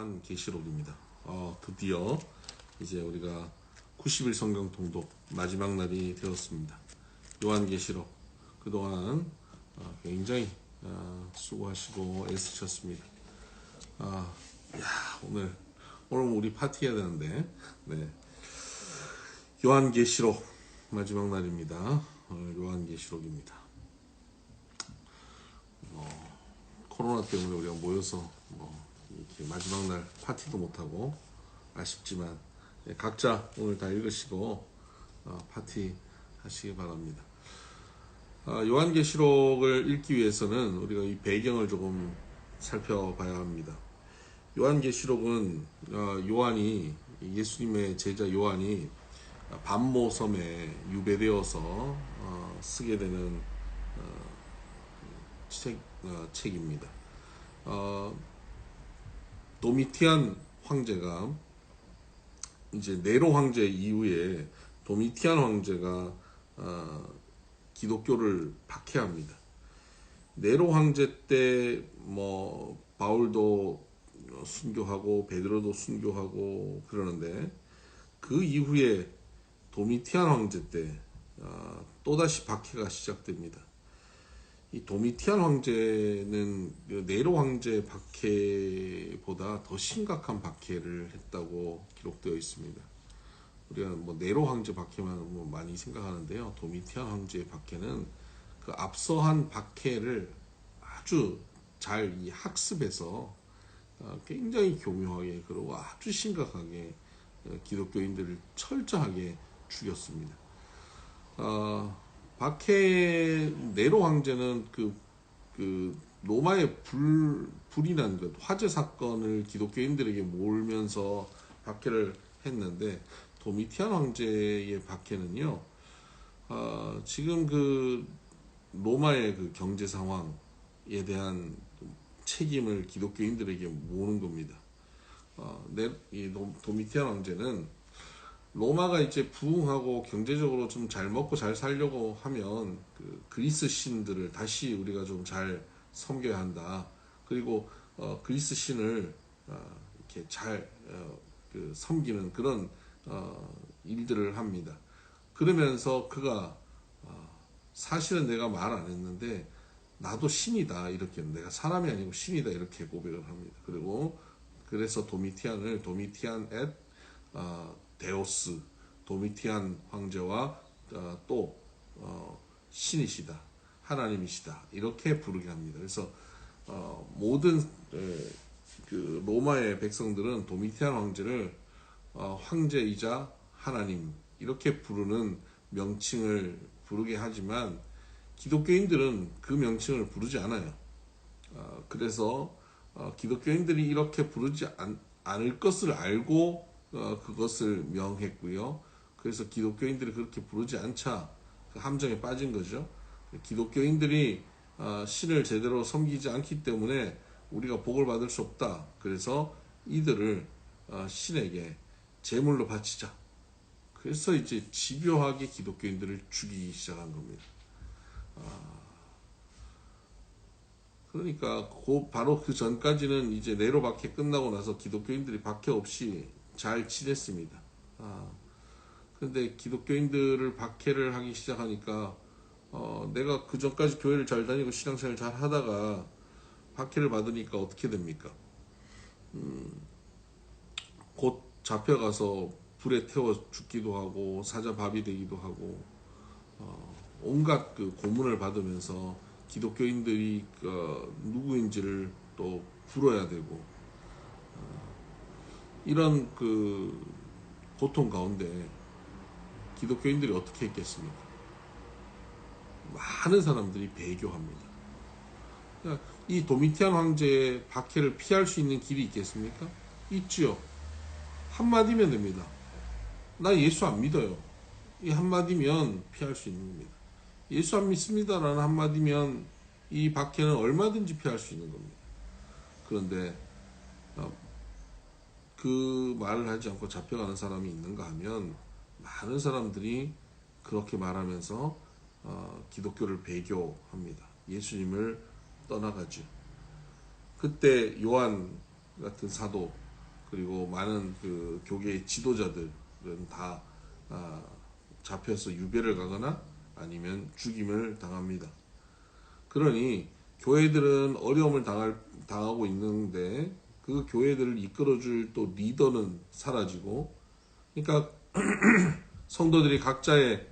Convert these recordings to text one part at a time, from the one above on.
요한계시록입니다. 드디어 이제 우리가 90일 성경 통독 마지막 날이 되었습니다. 요한계시록 그동안 굉장히 수고하시고 애쓰셨습니다. 오늘 우리 파티해야 되는데, 네. 요한계시록 마지막 날입니다. 오늘 요한계시록입니다. 코로나 때문에 우리가 모여서 이렇게 마지막 날 파티도 못하고 아쉽지만 각자 오늘 다 읽으시고 파티 하시기 바랍니다. 요한계시록을 읽기 위해서는 우리가 이 배경을 조금 살펴봐야 합니다. 요한계시록은 요한이, 예수님의 제자 요한이 반모섬에 유배되어서 쓰게 되는 책입니다. 도미티안 황제가, 이제 네로 황제 이후에 도미티안 황제가 기독교를 박해합니다. 네로 황제 때 바울도 순교하고 베드로도 순교하고 그러는데, 그 이후에 도미티안 황제 때 또다시 박해가 시작됩니다. 이 도미티안 황제는 네로 황제 박해보다 더 심각한 박해를 했다고 기록되어 있습니다. 우리가 네로 황제 박해만 많이 생각하는데요. 도미티안 황제의 박해는 그 앞서한 박해를 아주 잘 이 학습해서 굉장히 교묘하게, 그리고 아주 심각하게 기독교인들을 철저하게 죽였습니다. 네로 황제는 그 로마의 불이 난 것, 화재 사건을 기독교인들에게 몰면서 박해를 했는데, 도미티안 황제의 박해는요, 지금 그 로마의 그 경제 상황에 대한 책임을 기독교인들에게 모는 겁니다. 이 도미티안 황제는 로마가 이제 부흥하고 경제적으로 좀 잘 먹고 잘 살려고 하면 그리스 신들을 다시 우리가 좀 잘 섬겨야 한다. 그리고 그리스 신을 이렇게 잘 섬기는 그런 일들을 합니다. 그러면서 그가 사실은 내가 말 안 했는데 나도 신이다, 이렇게, 내가 사람이 아니고 신이다, 이렇게 고백을 합니다. 그래서 도미티안 앳 데오스, 도미티안 황제와 또 신이시다, 하나님이시다, 이렇게 부르게 합니다. 그래서 모든 그 로마의 백성들은 도미티안 황제를 황제이자 하나님, 이렇게 부르는 명칭을 부르게 하지만 기독교인들은 그 명칭을 부르지 않아요. 그래서 기독교인들이 이렇게 부르지 않을 것을 알고 그것을 명했고요. 그래서 기독교인들이 그렇게 부르지 않자 그 함정에 빠진 거죠. 기독교인들이 신을 제대로 섬기지 않기 때문에 우리가 복을 받을 수 없다. 그래서 이들을 신에게 제물로 바치자. 그래서 이제 집요하게 기독교인들을 죽이기 시작한 겁니다. 그러니까 바로 그 전까지는 이제 네로 박해 끝나고 나서 기독교인들이 박해 없이 잘 지냈습니다. 그런데 기독교인들을 박해를 하기 시작하니까 내가 그 전까지 교회를 잘 다니고 신앙생활 잘 하다가 박해를 받으니까 어떻게 됩니까? 곧 잡혀가서 불에 태워 죽기도 하고 사자밥이 되기도 하고 온갖 그 고문을 받으면서 기독교인들이 누구인지를 또 불어야 되고, 이런 그 고통 가운데 기독교인들이 어떻게 했겠습니까? 많은 사람들이 배교합니다. 이 도미티안 황제의 박해를 피할 수 있는 길이 있겠습니까? 있지요. 한마디면 됩니다. 나 예수 안 믿어요. 이 한마디면 피할 수 있는 겁니다. 예수 안 믿습니다라는 한마디면 이 박해는 얼마든지 피할 수 있는 겁니다. 그런데 그 말을 하지 않고 잡혀가는 사람이 있는가 하면, 많은 사람들이 그렇게 말하면서 기독교를 배교합니다. 예수님을 떠나가죠. 그때 요한 같은 사도, 그리고 많은 그 교계의 지도자들은 다 잡혀서 유배를 가거나 아니면 죽임을 당합니다. 그러니 교회들은 어려움을 당하고 있는데 그 교회들을 이끌어줄 또 리더는 사라지고, 그러니까 성도들이 각자의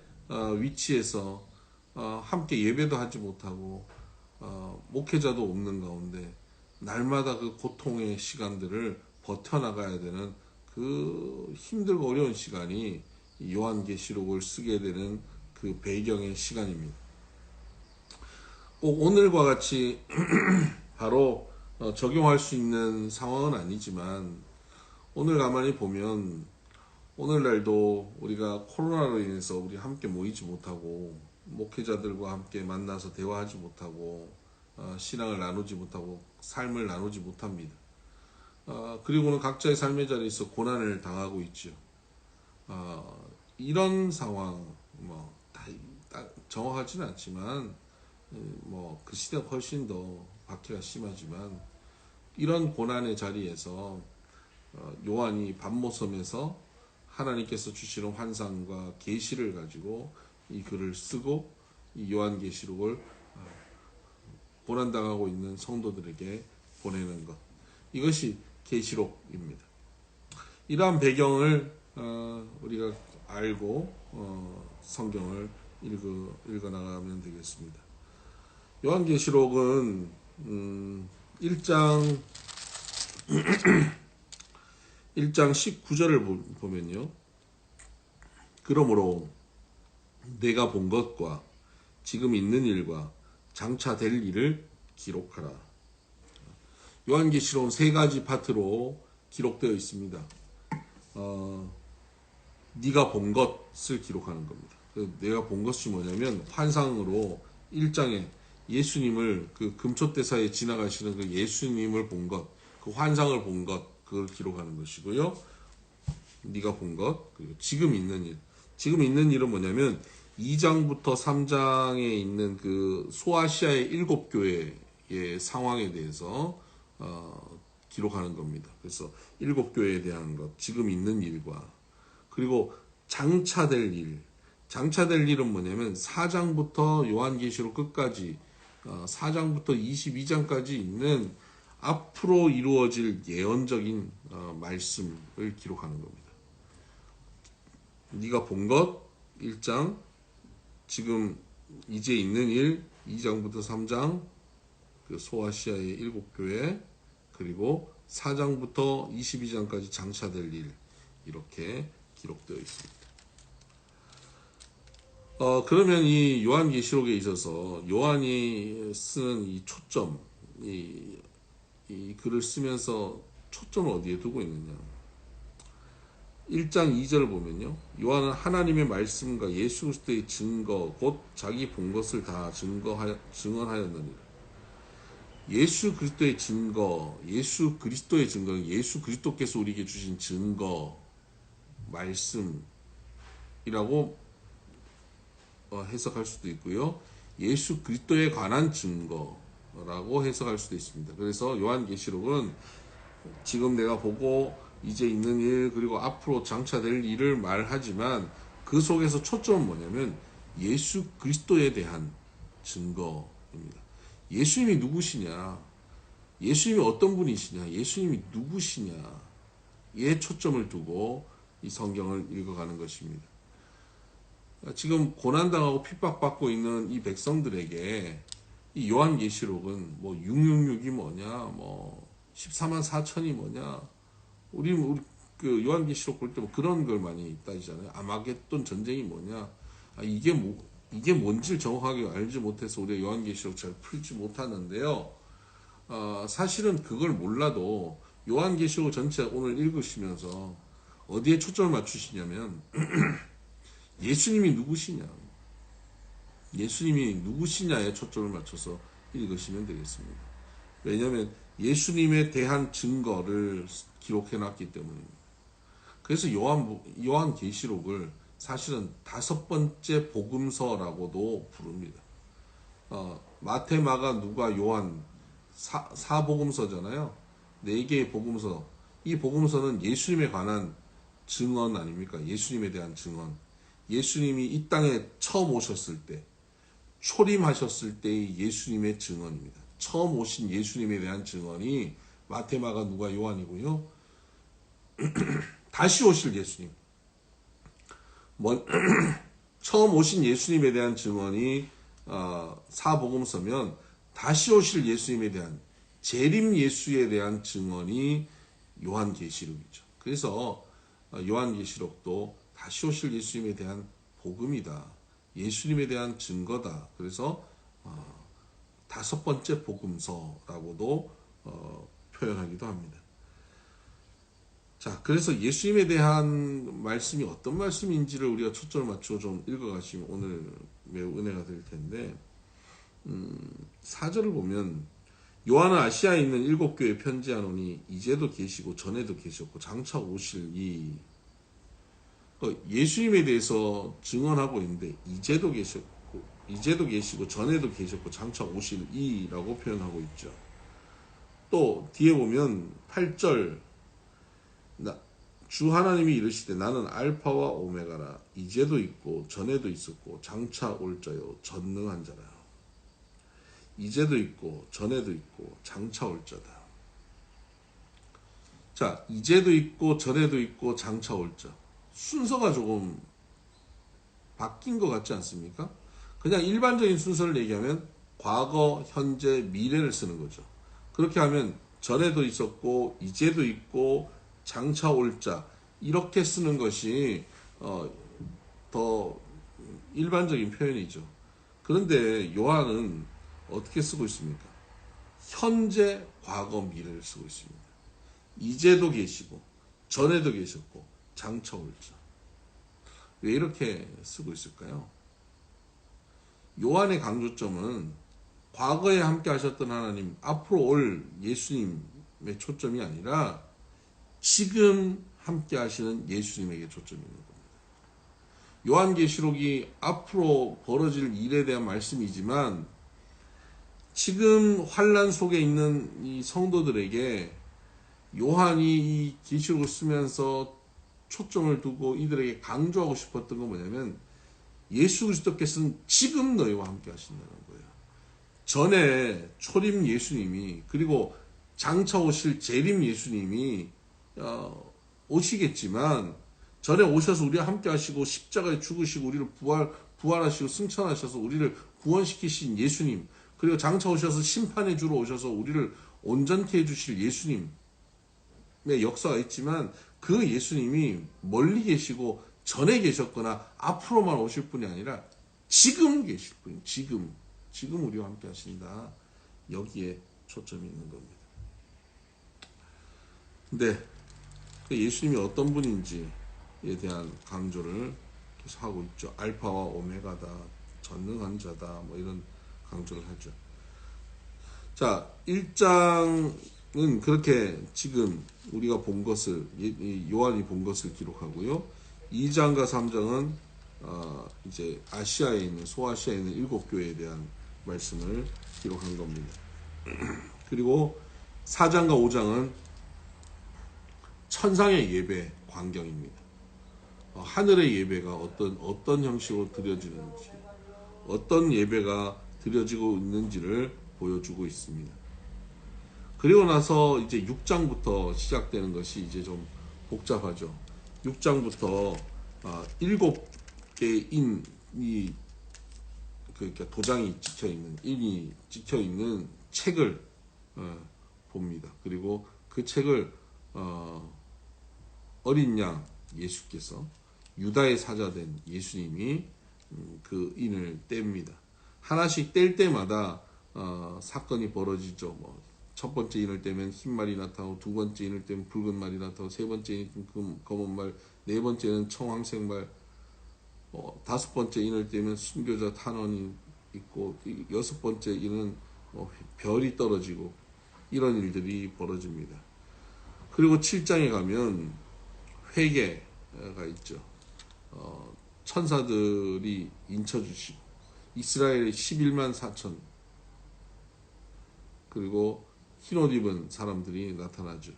위치에서 함께 예배도 하지 못하고 목회자도 없는 가운데 날마다 그 고통의 시간들을 버텨나가야 되는 그 힘들고 어려운 시간이 요한계시록을 쓰게 되는 그 배경의 시간입니다. 꼭 오늘과 같이 바로 적용할 수 있는 상황은 아니지만, 오늘 가만히 보면 오늘날도 우리가 코로나로 인해서 우리 함께 모이지 못하고 목회자들과 함께 만나서 대화하지 못하고 신앙을 나누지 못하고 삶을 나누지 못합니다. 그리고는 각자의 삶의 자리에서 고난을 당하고 있죠. 이런 상황, 다 정확하지는 않지만 그 시대가 훨씬 더 박해가 심하지만, 이런 고난의 자리에서 요한이 밤모섬에서 하나님께서 주시는 환상과 계시를 가지고 이 글을 쓰고 이 요한계시록을 고난당하고 있는 성도들에게 보내는 것, 이것이 계시록입니다. 이러한 배경을 우리가 알고 성경을 읽어 나가면 되겠습니다. 요한계시록은 1장 19절을 보면요, 그러므로 내가 본 것과 지금 있는 일과 장차 될 일을 기록하라. 요한계시록은 세 가지 파트로 기록되어 있습니다. 네가 본 것을 기록하는 겁니다. 내가 본 것이 뭐냐면, 환상으로 1장에 예수님을 그 금초대사에 지나가시는 그 예수님을 본 것, 그 환상을 본 것, 그걸 기록하는 것이고요. 네가 본 것, 그리고 지금 있는 일. 지금 있는 일은 뭐냐면 2장부터 3장에 있는 그 소아시아의 7교회의 상황에 대해서 기록하는 겁니다. 그래서 7교회에 대한 것, 지금 있는 일과, 그리고 장차될 일. 장차될 일은 뭐냐면 4장부터 요한계시록 끝까지 4장부터 22장까지 있는 앞으로 이루어질 예언적인 말씀을 기록하는 겁니다. 네가 본 것 1장, 지금 이제 있는 일 2장부터 3장, 그 소아시아의 7교회, 그리고 4장부터 22장까지 장차될 일, 이렇게 기록되어 있습니다. 그러면 이 요한계시록에 있어서 요한이 쓰는 이 초점, 이 글을 쓰면서 초점을 어디에 두고 있느냐. 1장 2절을 보면요, 요한은 하나님의 말씀과 예수 그리스도의 증거, 곧 자기 본 것을 다 증언하였느니라. 예수 그리스도의 증거, 예수 그리스도의 증거는 예수 그리스도께서 우리에게 주신 증거, 말씀이라고 해석할 수도 있고요, 예수 그리스도에 관한 증거라고 해석할 수도 있습니다. 그래서 요한계시록은 지금 내가 보고 이제 있는 일, 그리고 앞으로 장차될 일을 말하지만 그 속에서 초점은 뭐냐면 예수 그리스도에 대한 증거입니다. 예수님이 누구시냐, 예수님이 어떤 분이시냐, 예수님이 누구시냐에 초점을 두고 이 성경을 읽어가는 것입니다. 지금 고난당하고 핍박받고 있는 이 백성들에게 이 요한계시록은 666이 뭐냐, 14만 4천이 뭐냐, 우리 그 요한계시록 볼 때 그런 걸 많이 따지잖아요. 아마겟돈 전쟁이 뭐냐, 이게 뭔지를 정확하게 알지 못해서 우리가 요한계시록 잘 풀지 못하는데요. 사실은 그걸 몰라도 요한계시록 전체 오늘 읽으시면서 어디에 초점을 맞추시냐면 예수님이 누구시냐, 예수님이 누구시냐에 초점을 맞춰서 읽으시면 되겠습니다. 왜냐하면 예수님에 대한 증거를 기록해 놨기 때문입니다. 그래서 요한계시록을 사실은 5번째 복음서라고도 부릅니다. 마태, 마가, 누가, 요한 4복음서잖아요. 4개의 복음서, 이 복음서는 예수님에 관한 증언 아닙니까? 예수님에 대한 증언. 예수님이 이 땅에 처음 오셨을 때, 초림하셨을 때의 예수님의 증언입니다. 처음 오신 예수님에 대한 증언이 마태, 마가, 누가, 요한이고요. 다시 오실 예수님. 처음 오신 예수님에 대한 증언이 사복음서면 다시 오실 예수님에 대한 재림 예수에 대한 증언이 요한계시록이죠. 그래서 요한계시록도 다시 오실 예수님에 대한 복음이다. 예수님에 대한 증거다. 그래서 다섯 번째 복음서라고도 표현하기도 합니다. 자, 그래서 예수님에 대한 말씀이 어떤 말씀인지를 우리가 초점을 맞추어 좀 읽어가시면 오늘 매우 은혜가 될 텐데, 4절을 보면 요한은 아시아에 있는 7교회에 편지하노니 이제도 계시고 전에도 계셨고 장차 오실 예수님에 대해서 증언하고 있는데 이제도 계시고 전에도 계셨고 장차 오실 이라고 표현하고 있죠. 또 뒤에 보면 8절 주 하나님이 이르시되 나는 알파와 오메가라 이제도 있고 전에도 있었고 장차 올 자요 전능한 자라. 이제도 있고 전에도 있고 장차 올 자다. 자, 이제도 있고 전에도 있고 장차 올 자. 순서가 조금 바뀐 것 같지 않습니까? 그냥 일반적인 순서를 얘기하면 과거, 현재, 미래를 쓰는 거죠. 그렇게 하면 전에도 있었고 이제도 있고 장차 올 자 이렇게 쓰는 것이 더 일반적인 표현이죠. 그런데 요한은 어떻게 쓰고 있습니까? 현재, 과거, 미래를 쓰고 있습니다. 이제도 계시고 전에도 계셨고 장차 올 자. 왜 이렇게 쓰고 있을까요? 요한의 강조점은 과거에 함께 하셨던 하나님, 앞으로 올 예수님의 초점이 아니라 지금 함께 하시는 예수님에게 초점이 있는 겁니다. 요한계시록이 앞으로 벌어질 일에 대한 말씀이지만 지금 환난 속에 있는 이 성도들에게 요한이 이 계시록을 쓰면서 초점을 두고 이들에게 강조하고 싶었던 건 뭐냐면 예수 그리스도께서는 지금 너희와 함께 하신다는 거예요. 전에 초림 예수님이 그리고 장차 오실 재림 예수님이 오시겠지만 전에 오셔서 우리와 함께 하시고 십자가에 죽으시고 우리를 부활하시고 승천하셔서 우리를 구원시키신 예수님, 그리고 장차 오셔서 심판의 주로 오셔서 우리를 온전케 해주실 예수님의 역사가 있지만 그 예수님이 멀리 계시고 전에 계셨거나 앞으로만 오실 분이 아니라 지금 계실 분, 지금 우리와 함께 하신다. 여기에 초점이 있는 겁니다. 근데 그 예수님이 어떤 분인지에 대한 강조를 계속 하고 있죠. 알파와 오메가다, 전능한 자다, 뭐 이런 강조를 하죠. 자, 1장은 그렇게 지금 우리가 본 것을, 요한이 본 것을 기록하고요. 2장과 3장은 이제 아시아에 있는, 소아시아에 있는 7교회에 대한 말씀을 기록한 겁니다. 그리고 4장과 5장은 천상의 예배 광경입니다. 하늘의 예배가 어떤 형식으로 드려지는지, 어떤 예배가 드려지고 있는지를 보여주고 있습니다. 그리고 나서 이제 6장부터 시작되는 것이 이제 좀 복잡하죠. 6장부터 7개의 인이 그러니까 도장이 찍혀 있는 인이 찍혀 있는 책을 봅니다. 그리고 그 책을 어린 양 예수께서 유다의 사자된 예수님이 그 인을 뗍니다. 하나씩 뗄 때마다 사건이 벌어지죠. 첫 번째 인을 떼면 흰 말이 나타나고, 두 번째 인을 떼면 붉은 말이 나타나고, 세 번째 인은 검은 말, 네 번째는 청황색 말, 다섯 번째 인을 떼면 순교자 탄원이 있고, 여섯 번째 인은 별이 떨어지고, 이런 일들이 벌어집니다. 그리고 7장에 가면 회개가 있죠. 천사들이 인쳐주시고, 이스라엘의 11만 4천, 그리고 흰옷 입은 사람들이 나타나죠.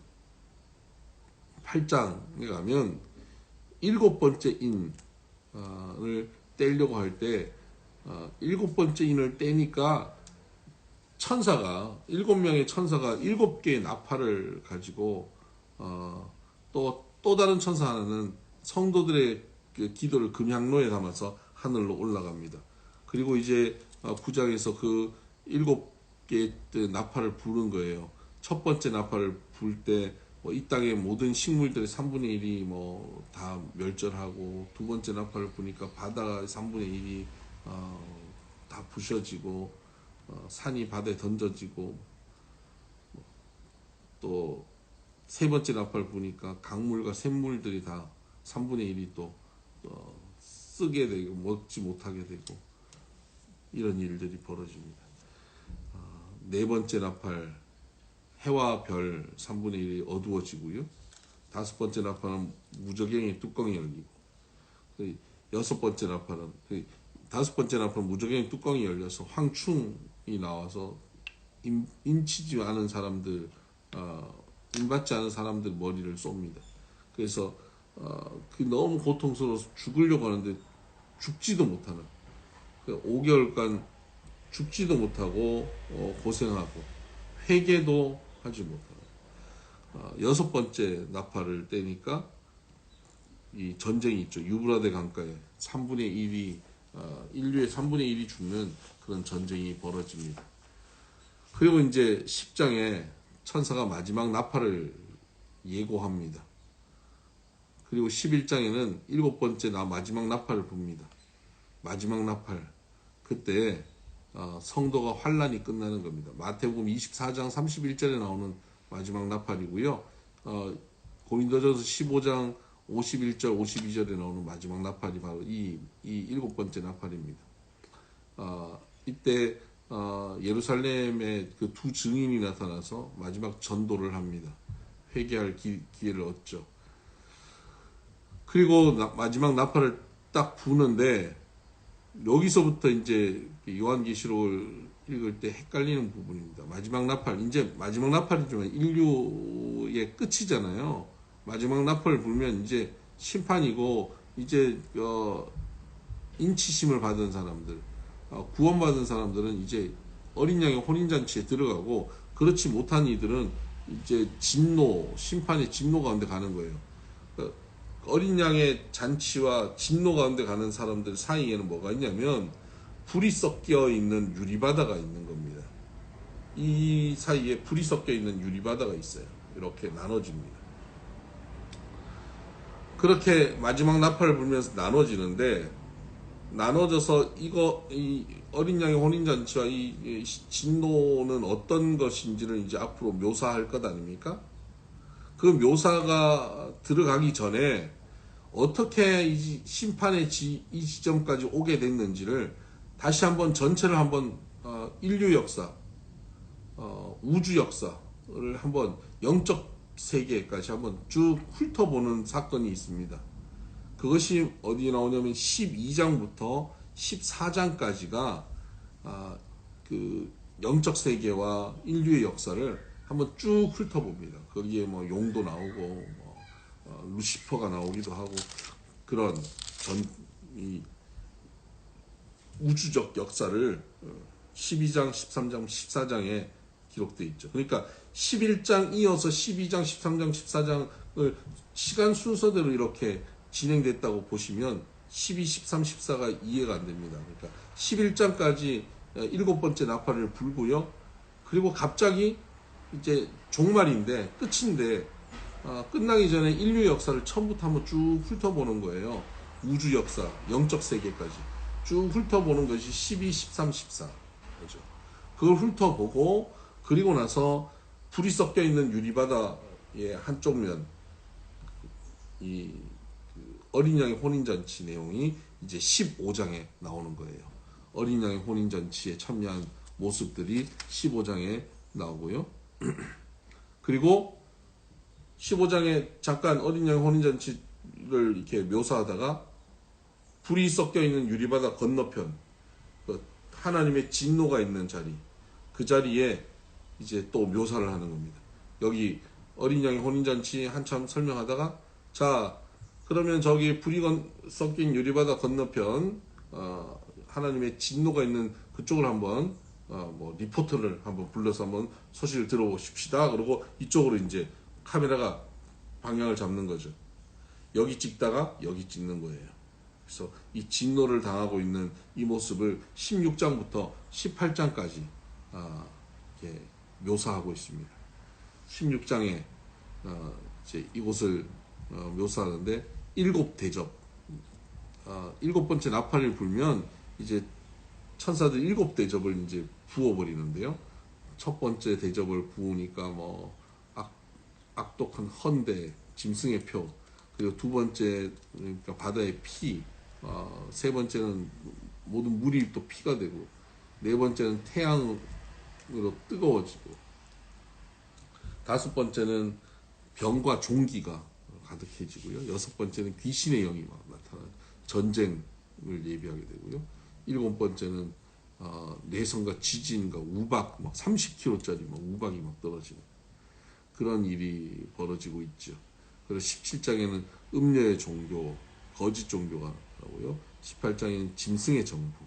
8장에 가면 일곱 번째 인을 떼려고 할 때 일곱 번째 인을 떼니까 천사가 7명의 천사가 7개의 나팔을 가지고 또 다른 천사 하나는 성도들의 그 기도를 금향로에 담아서 하늘로 올라갑니다. 그리고 이제 9장에서 그 7개의 나팔을 부른 거예요. 첫 번째 나팔을 불 때 이 땅의 모든 식물들의 3분의 1이 다 멸절하고, 두 번째 나팔을 부니까 바다의 3분의 1이 다 부셔지고, 산이 바다에 던져지고, 또 세 번째 나팔을 부니까 강물과 샘물들이 다 3분의 1이 또 쓰게 되고 먹지 못하게 되고, 이런 일들이 벌어집니다. 네 번째 나팔, 해와 별 3분의 1이 어두워지고요. 다섯 번째 나팔은 무저갱이 뚜껑이 열리고, 여섯 번째 나팔은, 다섯 번째 나팔은 무저갱이 뚜껑이 열려서 황충이 나와서 인치지 않은 사람들, 인받지 않은 사람들 머리를 쏩니다. 그래서 너무 고통스러워서 죽으려고 하는데 죽지도 못하는, 5개월간 죽지도 못하고 고생하고 회개도 하지 못하고, 여섯 번째 나팔을 떼니까 이 전쟁이 있죠. 유브라데 강가에 3분의 1이 인류의 3분의 1이 죽는 그런 전쟁이 벌어집니다. 그리고 이제 10장에 천사가 마지막 나팔을 예고합니다. 그리고 11장에는 일곱 번째 마지막 나팔을 붑니다. 마지막 나팔, 그때 성도가 환란이 끝나는 겁니다. 마태복음 24장 31절에 나오는 마지막 나팔이고요. 고린도전서 15장 51절 52절에 나오는 마지막 나팔이 바로 이 일곱 번째 나팔입니다. 이때 예루살렘에 그 두 증인이 나타나서 마지막 전도를 합니다. 회개할 기회를 얻죠. 그리고 마지막 나팔을 딱 부는데, 여기서부터 이제 요한계시록을 읽을 때 헷갈리는 부분입니다. 마지막 나팔, 이제 마지막 나팔이지만 인류의 끝이잖아요. 마지막 나팔을 불면 이제 심판이고, 이제 인치심을 받은 사람들, 구원받은 사람들은 이제 어린 양의 혼인잔치에 들어가고, 그렇지 못한 이들은 이제 진노, 심판의 진노 가운데 가는 거예요. 어린 양의 잔치와 진노 가운데 가는 사람들 사이에는 뭐가 있냐면 불이 섞여 있는 유리바다가 있는 겁니다. 이 사이에 불이 섞여 있는 유리바다가 있어요. 이렇게 나눠집니다. 그렇게 마지막 나팔을 불면서 나눠지는데, 나눠져서 이 어린 양의 혼인잔치와 이 진노는 어떤 것인지를 이제 앞으로 묘사할 것 아닙니까? 그 묘사가 들어가기 전에 어떻게 이 심판의 이 지점까지 오게 됐는지를 다시 한번 전체를 한번 인류 역사, 우주 역사를 한번 영적 세계까지 한번 쭉 훑어보는 사건이 있습니다. 그것이 어디에 나오냐면 12장부터 14장까지가 그 영적 세계와 인류의 역사를 한번 쭉 훑어봅니다. 거기에 용도 나오고 루시퍼가 나오기도 하고, 그런 이 우주적 역사를 12장, 13장, 14장에 기록되어 있죠. 그러니까 11장 이어서 12장, 13장, 14장을 시간 순서대로 이렇게 진행됐다고 보시면 12, 13, 14가 이해가 안 됩니다. 그러니까 11장까지 일곱 번째 나팔을 불고요. 그리고 갑자기 이제 종말인데, 끝인데, 끝나기 전에 인류 역사를 처음부터 한번 쭉 훑어보는 거예요. 우주 역사, 영적 세계까지 쭉 훑어보는 것이 12, 13, 14. 그죠? 그걸 훑어보고, 그리고 나서 불이 섞여 있는 유리바다의 한쪽 면, 어린 양의 혼인잔치 내용이 이제 15장에 나오는 거예요. 어린 양의 혼인잔치에 참여한 모습들이 15장에 나오고요. 그리고 15장에 잠깐 어린 양의 혼인잔치를 이렇게 묘사하다가 불이 섞여 있는 유리바다 건너편, 하나님의 진노가 있는 자리, 그 자리에 이제 또 묘사를 하는 겁니다. 여기 어린 양의 혼인잔치 한참 설명하다가, 자, 그러면 저기 불이 섞인 유리바다 건너편, 하나님의 진노가 있는 그쪽을 한번, 뭐, 리포터를 한번 불러서 한번 소식을 들어보십시다. 그러고 이쪽으로 이제 카메라가 방향을 잡는 거죠. 여기 찍다가 여기 찍는 거예요. 그래서 이 진노를 당하고 있는 이 모습을 16장부터 18장까지 이렇게 묘사하고 있습니다. 16장에 이제 이곳을 묘사하는데 일곱 대접, 일곱 번째 나팔을 불면 이제 천사들 일곱 대접을 이제 부어버리는데요. 첫 번째 대접을 부으니까 뭐 악독한 헌대, 짐승의 표, 그리고 두 번째 그러니까 바다의 피, 세 번째는 모든 물이 또 피가 되고, 네 번째는 태양으로 뜨거워지고, 다섯 번째는 병과 종기가 가득해지고요. 여섯 번째는 귀신의 영이 막 나타나는 전쟁을 예비하게 되고요. 일곱 번째는 내성과 지진과 우박, 막 30kg짜리 막 우박이 막 떨어지는 그런 일이 벌어지고 있죠. 그래서 17장에는 음녀의 종교, 거짓 종교가 나오고요. 18장에는 짐승의 정부.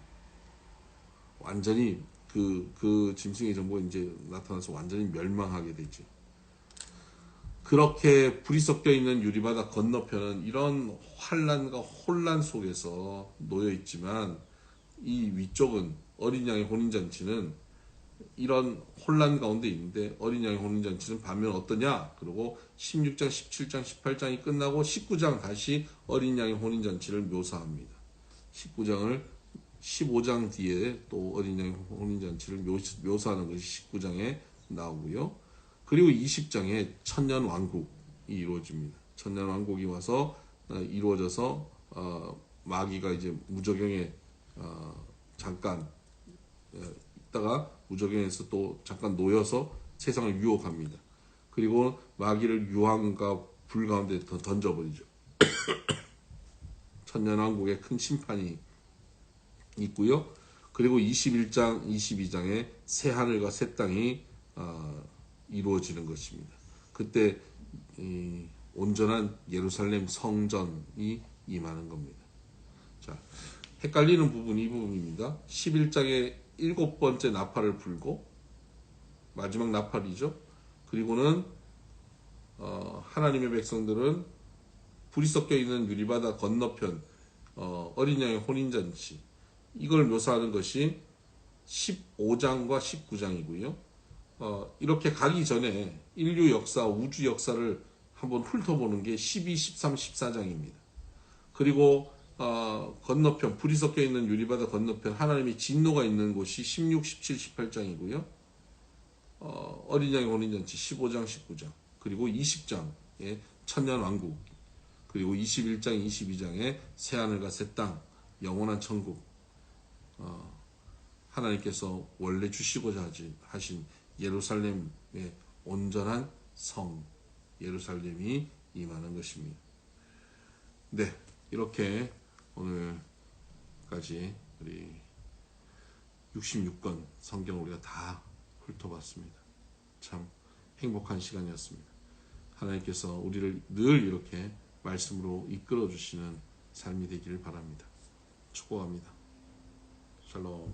완전히 그 짐승의 정부가 이제 나타나서 완전히 멸망하게 되죠. 그렇게 불이 섞여 있는 유리바다 건너편은 이런 환란과 혼란 속에서 놓여 있지만, 이 위쪽은 어린 양의 혼인잔치는 이런 혼란 가운데 있는데, 어린 양의 혼인잔치는 반면 어떠냐? 그리고 16장, 17장, 18장이 끝나고 19장 다시 어린 양의 혼인잔치를 묘사합니다. 19장을 15장 뒤에 또 어린 양의 혼인잔치를 묘사하는 것이 19장에 나오고요. 그리고 20장에 천년 왕국이 이루어집니다. 천년 왕국이 와서 이루어져서 마귀가 이제 무저경에 잠깐 있다가 무저경에서 또 잠깐 놓여서 세상을 유혹합니다. 그리고 마귀를 유황과 불 가운데 던져버리죠. 천년왕국의 큰 심판이 있고요. 그리고 21장, 22장에 새 하늘과 새 땅이 이루어지는 것입니다. 그때 온전한 예루살렘 성전이 임하는 겁니다. 자, 헷갈리는 부분이 이 부분입니다. 11장에 일곱 번째 나팔을 불고, 마지막 나팔이죠. 그리고는 하나님의 백성들은 불이 섞여 있는 유리바다 건너편 어린 양의 혼인잔치, 이걸 묘사하는 것이 15장과 19장이고요. 이렇게 가기 전에 인류 역사, 우주 역사를 한번 훑어보는 게 12, 13, 14장입니다. 그리고 건너편, 불이 섞여 있는 유리바다 건너편 하나님의 진노가 있는 곳이 16, 17, 18장이고요. 어린 양의 혼인잔치 15장, 19장, 그리고 20장의 천년왕국, 그리고 21장, 22장의 새하늘과 새 땅, 영원한 천국, 하나님께서 원래 주시고자 하신 예루살렘의 온전한 성, 예루살렘이 임하는 것입니다. 네, 이렇게 오늘까지 우리 66권 성경을 우리가 다 훑어봤습니다. 참 행복한 시간이었습니다. 하나님께서 우리를 늘 이렇게 말씀으로 이끌어 주시는 삶이 되기를 바랍니다. 축복합니다. 샬롬.